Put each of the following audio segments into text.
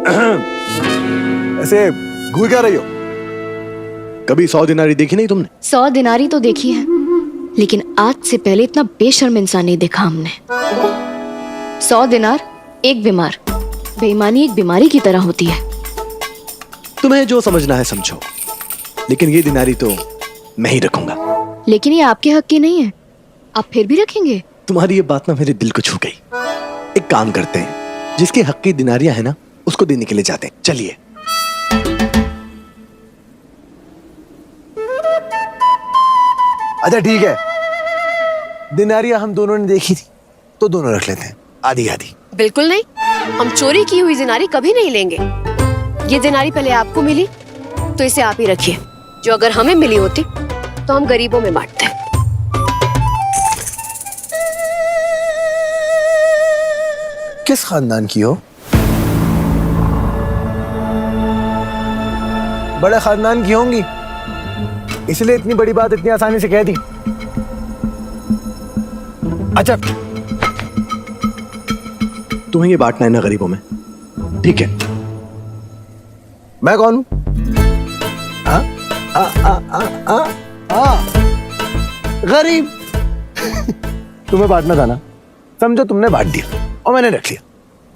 ऐसे घूर क्या रही हो? कभी 100 दिनारी देखी नहीं तुमने? 100 दिनारी तो देखी है, लेकिन आज से पहले इतना बेशर्म इंसान नहीं देखा हमने। 100 दिनार एक बीमार। बेईमानी एक बीमारी की तरह होती है। तुम्हें जो समझना है समझो, लेकिन ये दिनारी तो मैं ही रखूंगा। लेकिन ये आपके हक की नहीं है, आप फिर भी रखेंगे? तुम्हारी ये बात ना मेरे दिल को छू गई। एक काम करते हैं, जिसके हक की दिनारियां है ना, उसको देने के लिए जाते हैं। चलिए। अच्छा ठीक है, दिनारियां हम दोनों ने देखी थी तो दोनों रख लेते हैं, आधी आधी। बिल्कुल नहीं, हम चोरी की हुई दिनारी कभी नहीं लेंगे। ये दिनारी पहले आपको मिली तो इसे आप ही रखिए। जो अगर हमें मिली होती तो हम गरीबों में बांटते। किस खानदान की हो? बड़े खानदान की होंगी, इसलिए इतनी बड़ी बात इतनी आसानी से कह दी। अच्छा, तुम्हें ये बांटना है ना गरीबों में, ठीक है। मैं कौन हूं? गरीब। तुम्हें बांटना था ना, समझो तुमने बांट दिया और मैंने रख लिया।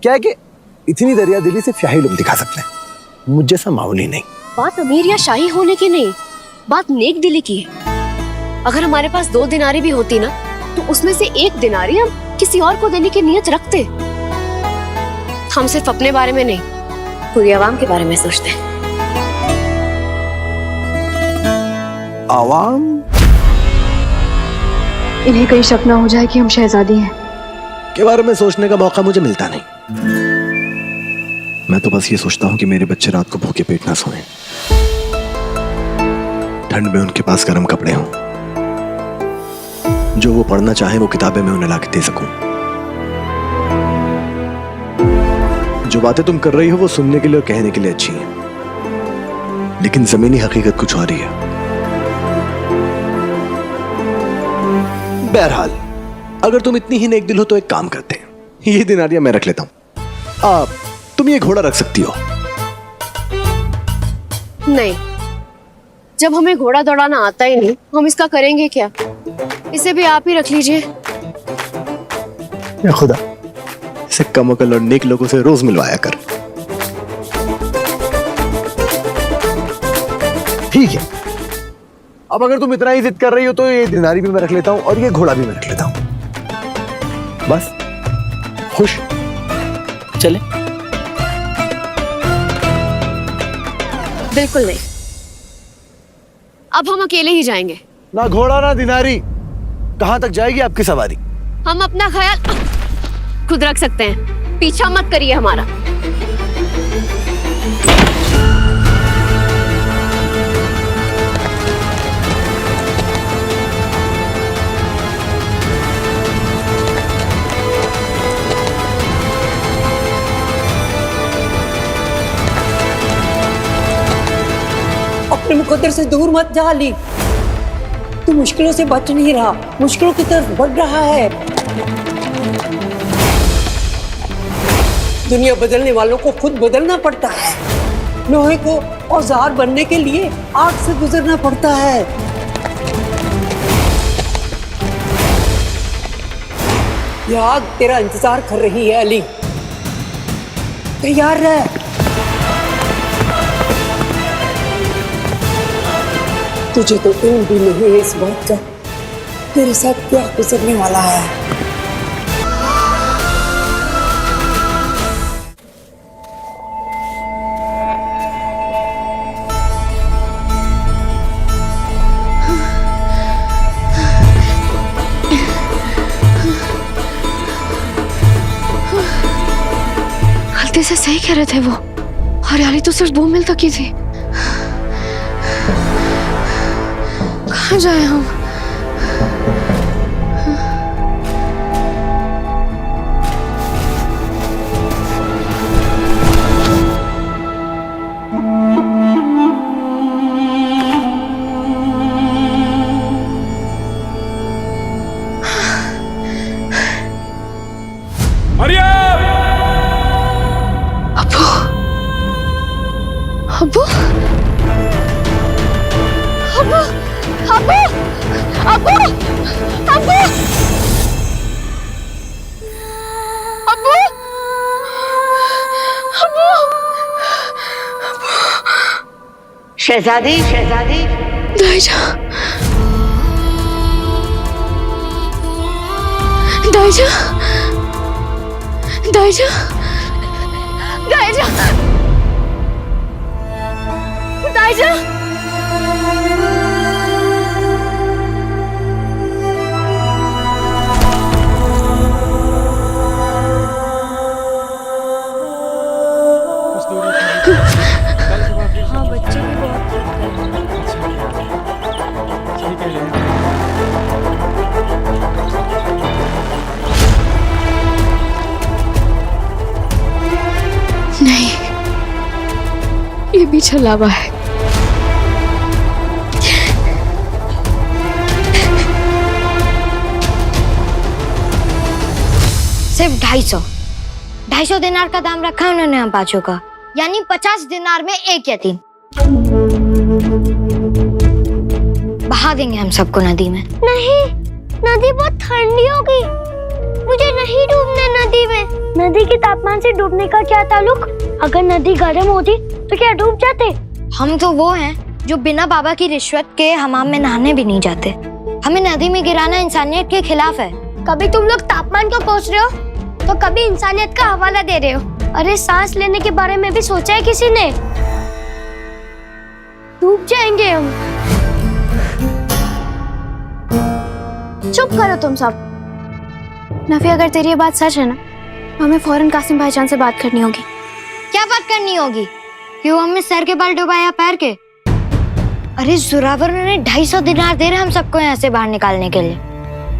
क्या है कि इतनी दरिया दिली सिर्फ शाही लोग दिखा सकते हैं, मुझ जैसा मामूली नहीं। बात अमीर या शाही होने की नहीं, बात नेक दिली की है। अगर हमारे पास 2 दिनारी भी होती ना, तो उसमें से 1 दिनारी हम किसी और को देने की नियत रखते। हम सिर्फ अपने बारे में नहीं, पूरी आवाम के बारे में सोचते हैं। आवाम? इन्हें कहीं शक ना हो जाए कि हम शहजादी हैं के बारे में सोचने का मौका मुझे मिलता नहीं। मैं तो बस ये सोचता हूँ कि मेरे बच्चे रात को भूखे पेट ना सोएं, ठंड में उनके पास गर्म कपड़े हों, जो वो पढ़ना चाहे वो किताबें मैं उन्हें लाके दे सकूं। जो बातें तुम कर रही हो वो सुनने के लिए और कहने के लिए अच्छी हैं, लेकिन जमीनी हकीकत कुछ और ही है। बहरहाल, अगर तुम इतनी ही नेक दिल हो तो एक काम करते हैं, ये दिनारियां मैं रख लेता हूं। तुम ये घोड़ा रख सकती हो। नहीं, जब हमें घोड़ा दौड़ाना आता ही नहीं, हम इसका करेंगे क्या? इसे भी आप ही रख लीजिए। या खुदा, इसे कम अकल और नेक लोगों से रोज मिलवाया कर। ठीक है, अब अगर तुम इतना ही जिद कर रही हो तो ये दिनारी भी मैं रख लेता हूं और ये घोड़ा भी मैं रख लेता हूं। बस खुश? चले? बिल्कुल नहीं, अब हम अकेले ही जाएंगे। ना घोड़ा ना दिनारी, कहां तक जाएगी आपकी सवारी? हम अपना ख्याल खुद रख सकते हैं, पीछा मत करिए हमारा। अपने मुकद्दर से दूर मत जा अली। तू मुश्किलों से बच नहीं रहा, मुश्किलों की तरफ बढ़ रहा है। दुनिया बदलने वालों को खुद बदलना पड़ता है। लोहे को औजार बनने के लिए आग से गुजरना पड़ता है। यह आग तेरा इंतजार कर रही है अली, तैयार रह। तुझे तो इल्म भी नहीं है इस बात का तेरे साथ क्या गुजरने वाला है। गलती से सही कह रहे थे वो, हरियाली तो सिर्फ 2 मील तक की थी। कहाँ जाए हम? मरियम! अब्बू, शहजादी, शहजादी। दाइजा, दाइजा, दाइजा, दाइजा, दाइजा। हाँ बच्चे भी बहुत नहीं, ये भी छलावा है। सिर्फ 250 दिनार का दाम रखा है उन्होंने हम पांचों का, यानी 50 दिनार में एक यतीम। बहा देंगे हम सबको नदी में। नहीं, नदी बहुत ठंडी होगी, मुझे नहीं डूबना नदी में। नदी के तापमान से डूबने का क्या ताल्लुक? अगर नदी गर्म होती तो क्या डूब जाते? हम तो वो हैं जो बिना बाबा की रिश्वत के हमाम में नहाने भी नहीं जाते। हमें नदी में गिराना इंसानियत के खिलाफ है। कभी तुम लोग तापमान को कोस रहे हो तो कभी इंसानियत का हवाला दे रहे हो। अरे सांस लेने के बारे में भी सोचा है किसी ने? डूब जाएंगे हम। चुप करो तुम सब। नफी, अगर तेरी ये बात सच है ना, तो हमें फौरन कासिम भाईजान से बात करनी होगी। क्या बात करनी होगी? क्यों हमें सर के बाल डुबाया पैर के? अरे जोरावर ने 250 दिनार दे रहे हम सबको यहाँ से बाहर निकालने के लिए।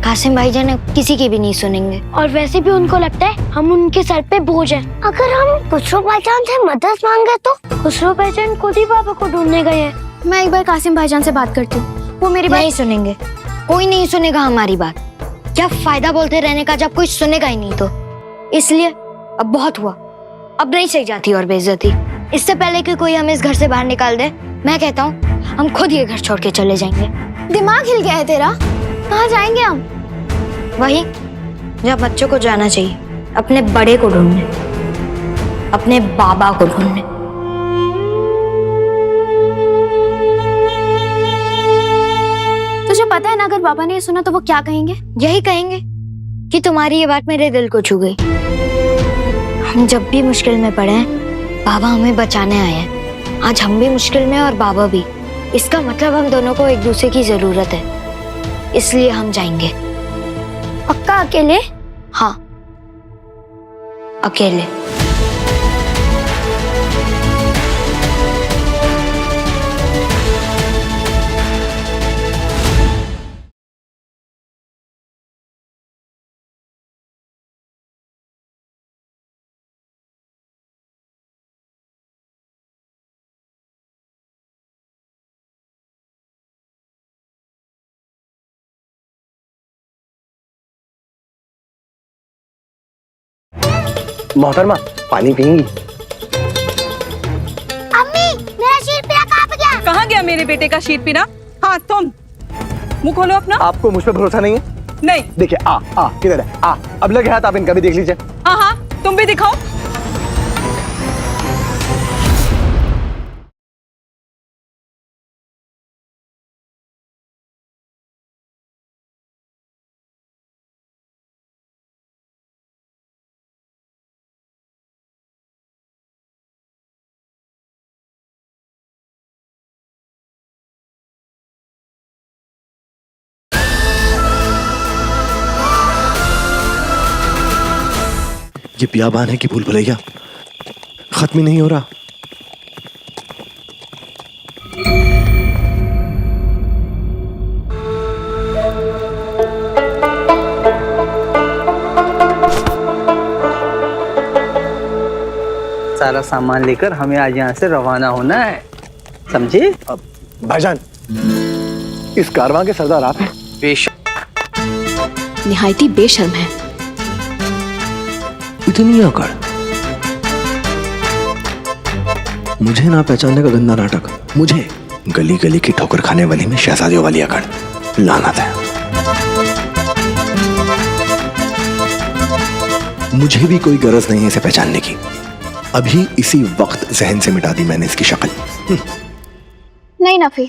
कासिम भाईजान किसी की भी नहीं सुनेंगे। और वैसे भी उनको लगता है हम उनके सर पे बोझ हैं। अगर हम खुसरो भाईजान से मदद मांगे तो खुसरो भाईजान खुद ही बाबा को ढूंढने गए हैं। मैं एक बार कासिम भाईजान से बात करती हूँ, वो मेरी बात नहीं सुनेंगे। कोई नहीं सुनेगा हमारी बात। क्या फायदा बोलते रहने का जब कोई सुनेगा ही नहीं तो। इसलिए अब बहुत हुआ, अब नहीं सही जाती और बेइज्जती। इससे पहले कि कोई हमें इस घर से बाहर निकाल दे, मैं कहता हूँ हम खुद ये घर छोड़ के चले जाएंगे। दिमाग हिल गया है तेरा? कहाँ जाएंगे हम? वही जब बच्चों को जाना चाहिए, अपने बड़े को ढूंढने, अपने बाबा को ढूंढने। तुझे पता है ना, अगर बाबा ने ये सुना तो वो क्या कहेंगे? यही कहेंगे कि तुम्हारी ये बात मेरे दिल को छू गई। हम जब भी मुश्किल में पड़े हैं, बाबा हमें बचाने आए हैं। आज हम भी मुश्किल में और बाबा भी। इसका मतलब हम दोनों को एक दूसरे की जरूरत है, इसलिए हम जाएंगे। पक्का अकेले? हाँ, अकेले। मोहतरमा, पानी पियेंगी? अम्मी, मेरा शीर पीना कहाँ पे गया? कहाँ गया मेरे बेटे का शीर पीना? हाँ तुम मुंह खोलो अपना। आपको मुझ पर भरोसा नहीं है? नहीं। देखिए, किधर है? अब लगे हाथ, आप इनका भी देख लीजिए। हाँ हाँ, तुम भी दिखाओ। ये बियाबान है कि भूल भुलैया? खत्म ही नहीं हो रहा। सारा सामान लेकर हमें आज यहाँ से रवाना होना है, समझे? भाईजान, इस कारवां के सरदार आप हैं? बेशक। निहायती बेशर्म है। इतनी अकड़, मुझे ना पहचानने का गंदा नाटक, मुझे गली गली की ठोकर खाने वाली में शहजादियों वाली अकड़, लानत है। मुझे भी कोई गरज नहीं है इसे पहचानने की। अभी इसी वक्त जहन से मिटा दी मैंने इसकी शक्ल। नहीं नफी,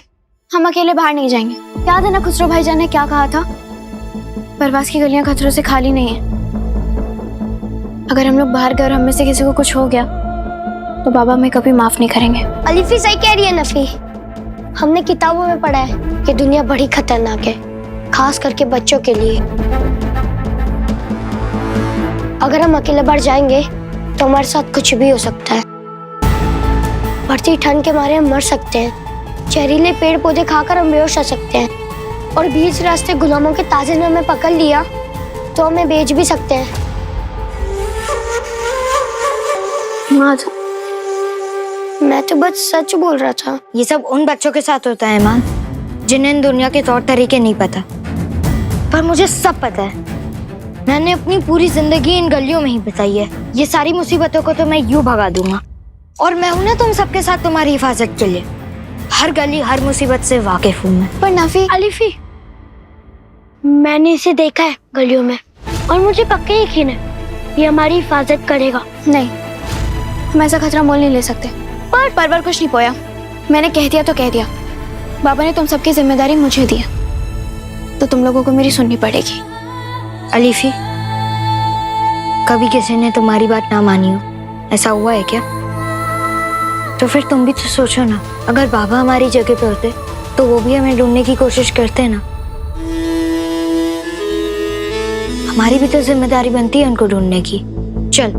हम अकेले बाहर नहीं जाएंगे। याद है ना खुसरो भाईजान ने क्या कहा था? परवास की गलियां खतरों से खाली नहीं है। अगर हम लोग बाहर गए और हम में से किसी को कुछ हो गया तो बाबा हमें कभी माफ नहीं करेंगे। अलीफी सही कह रही है नफी। हमने किताबों में पढ़ा है कि दुनिया बड़ी खतरनाक है, खास करके बच्चों के लिए। अगर हम अकेले बाहर जाएंगे तो हमारे साथ कुछ भी हो सकता है। बढ़ती ठंड के मारे हम मर सकते हैं। जहरीले पेड़ पौधे खाकर हम बेहोश हो सकते हैं, और बीच रास्ते गुलामों के ताजे ने हमें पकड़ लिया तो हमें बेच भी सकते हैं। मैं तो बस सच बोल रहा था। ये सब उन बच्चों के साथ होता है माँ, जिन्हें इन दुनिया के तौर तरीके नहीं पता। पर मुझे सब पता है। मैंने अपनी पूरी जिंदगी इन गलियों में ही बिताई है। ये सारी मुसीबतों को तो मैं यूं भगा दूंगा, और मैं हूं ना तुम सबके साथ तुम्हारी हिफाजत के लिए। हर गली हर मुसीबत से वाकिफ हूँ मैं। पर नफी, अलीफी, मैंने इसे देखा है गलियों में, और मुझे पक्का यकीन है ये हमारी हिफाजत करेगा। नहीं, हम ऐसा खतरा मोल नहीं ले सकते। पर कुछ नहीं पोया। मैंने कह दिया तो कह दिया। बाबा ने तुम सबकी जिम्मेदारी मुझे दी है, तो तुम लोगों को मेरी सुननी पड़ेगी। अलीफी, कभी किसी ने तुम्हारी बात ना मानी हो, ऐसा हुआ है क्या? तो फिर तुम भी तो सोचो ना, अगर बाबा हमारी जगह पे होते तो वो भी हमें ढूंढने की कोशिश करते ना। हमारी भी तो जिम्मेदारी बनती है उनको ढूंढने की। चल,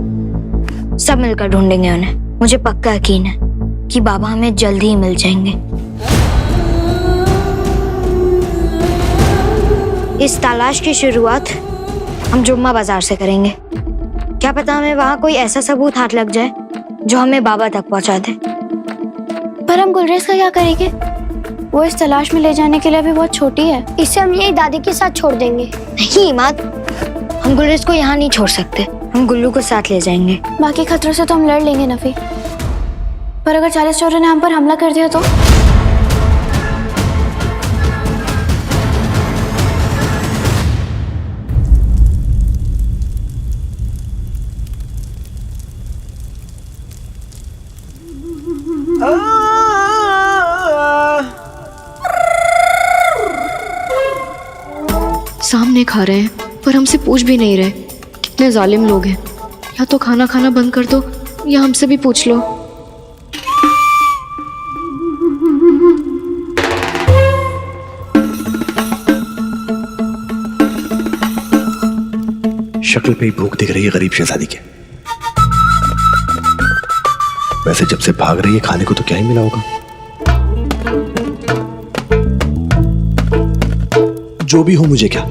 सब मिलकर ढूंढेंगे उन्हें। मुझे पक्का यकीन है कि बाबा हमें जल्दी ही मिल जाएंगे। इस तलाश की शुरुआत हम जुम्मा बाजार से करेंगे। क्या पता हमें वहाँ कोई ऐसा सबूत हाथ लग जाए जो हमें बाबा तक पहुँचा दे। पर हम गुलरेज का क्या करेंगे? वो इस तलाश में ले जाने के लिए अभी बहुत छोटी है। इसे हम यही दादी के साथ छोड़ देंगे। नहीं इमाद, हम गुलरेज को यहाँ नहीं छोड़ सकते। हम गुल्लू को साथ ले जाएंगे। बाकी खतरों से तो हम लड़ लेंगे नफी, पर अगर 40 चोरों ने हम पर हमला कर दिया तो? सामने खा रहे हैं पर हमसे पूछ भी नहीं रहे। कितने जालिम लोग हैं। या तो खाना खाना बंद कर दो या हमसे भी पूछ लो। शक्ल पे ही भूख दिख रही है गरीब शहजादी के। वैसे जब से भाग रही है खाने को तो क्या ही मिला होगा। जो भी हो मुझे क्या,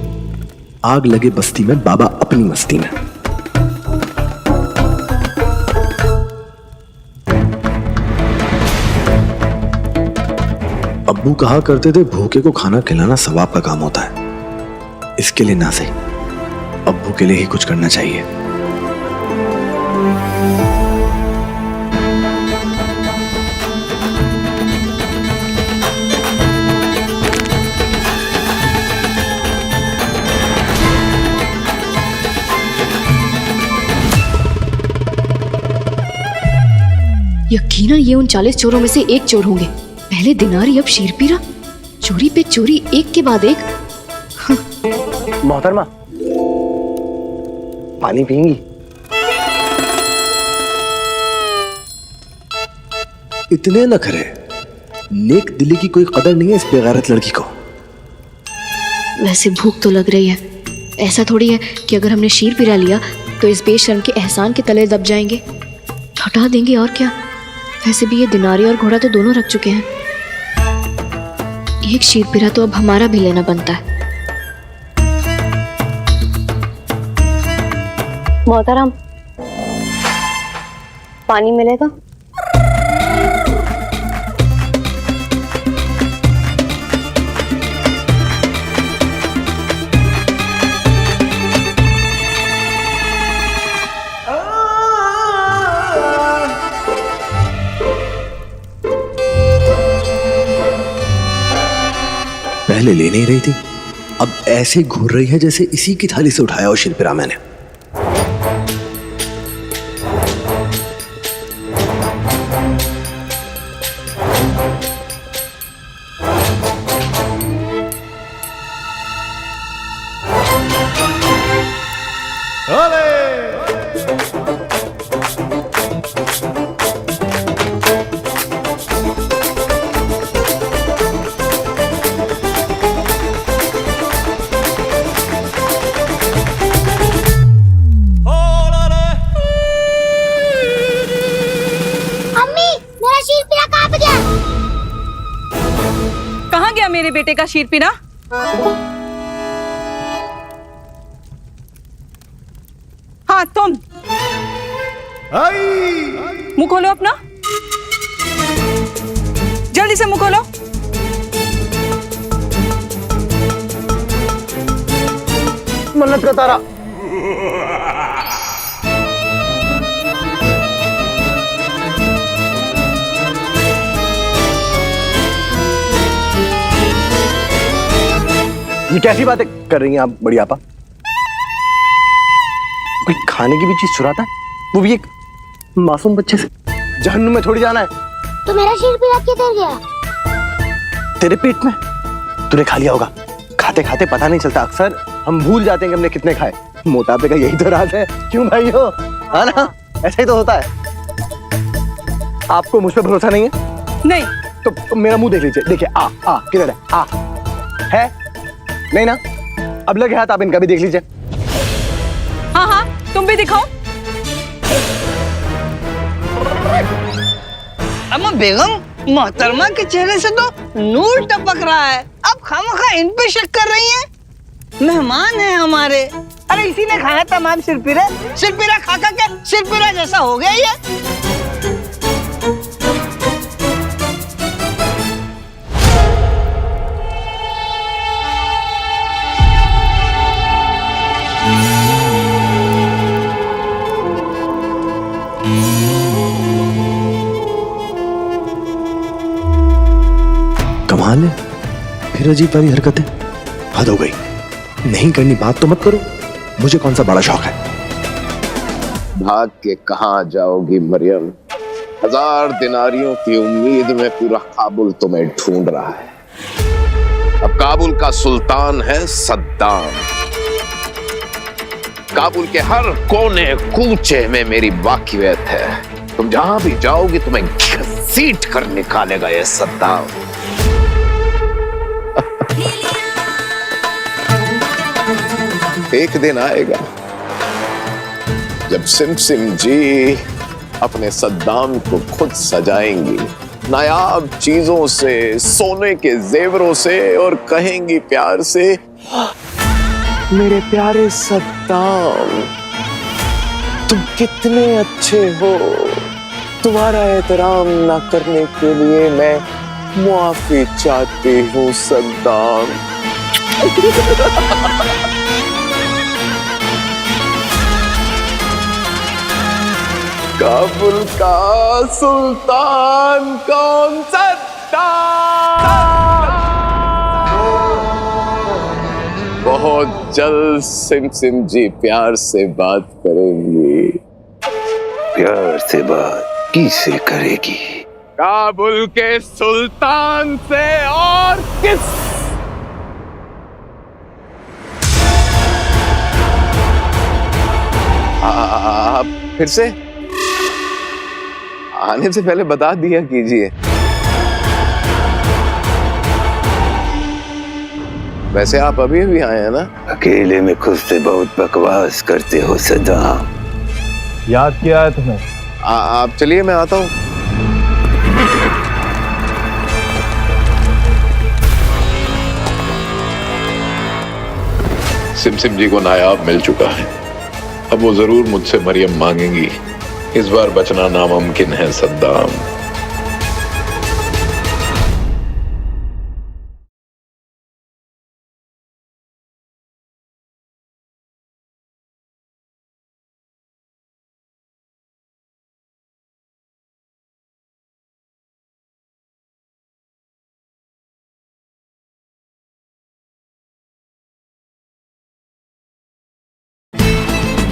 आग लगे बस्ती में बाबा अपनी मस्ती में। अब्बू कहा करते थे भूखे को खाना खिलाना सवाब का काम होता है। इसके लिए ना सही, अब्बू के लिए ही कुछ करना चाहिए। यकीनन ये उन 40 चोरों में से एक चोर होंगे। पहले दिनारी, अब शीरपीरा। चोरी पे चोरी, एक के बाद एक। मोहतरमा, पानी पिएंगी? इतने नखरे, नेक दिली की कोई कदर नहीं है इस बेगैरत लड़की को। वैसे भूख तो लग रही है। ऐसा थोड़ी है कि अगर हमने शीरपीरा लिया तो इस बेशर्म के एहसान के तले दब जाएंगे, हटा देंगे और क्या। वैसे भी ये दिनारी और घोड़ा तो दोनों रख चुके हैं। एक शीरपीरा तो अब हमारा भी लेना बनता है। मोहतरम, पानी मिलेगा? पहले ले नहीं रही थी, अब ऐसे घूर रही है जैसे इसी की थाली से उठाया हो शीरपीरा मैंने। मेरे बेटे का शीर पीना? हाँ तुम मुंह खोलो अपना, जल्दी से मुंह खोलो। मन्नत का तारा। ये कैसी बातें कर रही हैं आप बड़ी आपा? कोई खाने की भी चीज चुराता है, वो भी एक मासूम बच्चे से? जहन्नुम में थोड़ी जाना है। तो मेरा शीर पिला के दे गया तेरे पेट में तूने खा लिया होगा। खाते खाते पता नहीं चलता, अक्सर हम भूल जाते हैं कि हमने कितने खाए। मोटापे का यही तो राज है, क्यों भाई हो? हाँ ना, ऐसा ही तो होता है। आपको मुझ पर भरोसा नहीं है? नहीं तो मेरा मुंह देख लीजिए, देखिए आ किधर है? है नहीं ना? अब लगे हाथ, आप इनका भी देख लीजिए। हाँ तुम भी दिखाओ। अम्मा बेगम, मोहतरमा के चेहरे से तो नूर टपक रहा है, अब खामखा इन पे शक कर रही हैं? मेहमान हैं हमारे। अरे इसी ने खाया तमाम सिरपीरा खा के सिरपीरा जैसा हो गया ये। कमाल है, फिर अजीब वाली हरकत है। हद हो गई, नहीं करनी बात तो मत करो, मुझे कौन सा बड़ा शौक है। भाग के कहाँ जाओगी मरियम? 1000 दिनारियों की उम्मीद में पूरा काबुल तुम्हें ढूंढ रहा है। अब काबुल का सुल्तान है सद्दाम। काबुल के हर कोने कूचे में मेरी वाकियत है। तुम जहां भी जाओगी तुम्हें घसीट कर निकालेगा ये सद्दाम। एक दिन आएगा जब सिमसिम जी अपने सद्दाम को खुद सजाएंगी नायाब चीजों से, सोने के जेवरों से, और कहेंगी प्यार से, मेरे प्यारे सद्दाम, तुम कितने अच्छे हो। तुम्हारा एहतराम ना करने के लिए मैं मुआफी चाहती हूँ सद्दाम। काबुल का सुल्तान कौन? सद्दाम। बहुत जल्द सिमसिम जी प्यार से बात करेंगी। प्यार से बात किससे करेगी? काबुल के सुल्तान से, और किस? आप फिर से आने से पहले बता दिया कीजिए। वैसे आप अभी अभी आए हैं ना? अकेले में खुद से बहुत बकवास करते हो सद्दाम। याद किया है तुम्हें? आप चलिए, मैं आता हूं। सिमसिम जी को नायाब मिल चुका है, अब वो जरूर मुझसे मरियम मांगेंगी। इस बार बचना नामुमकिन है सद्दाम।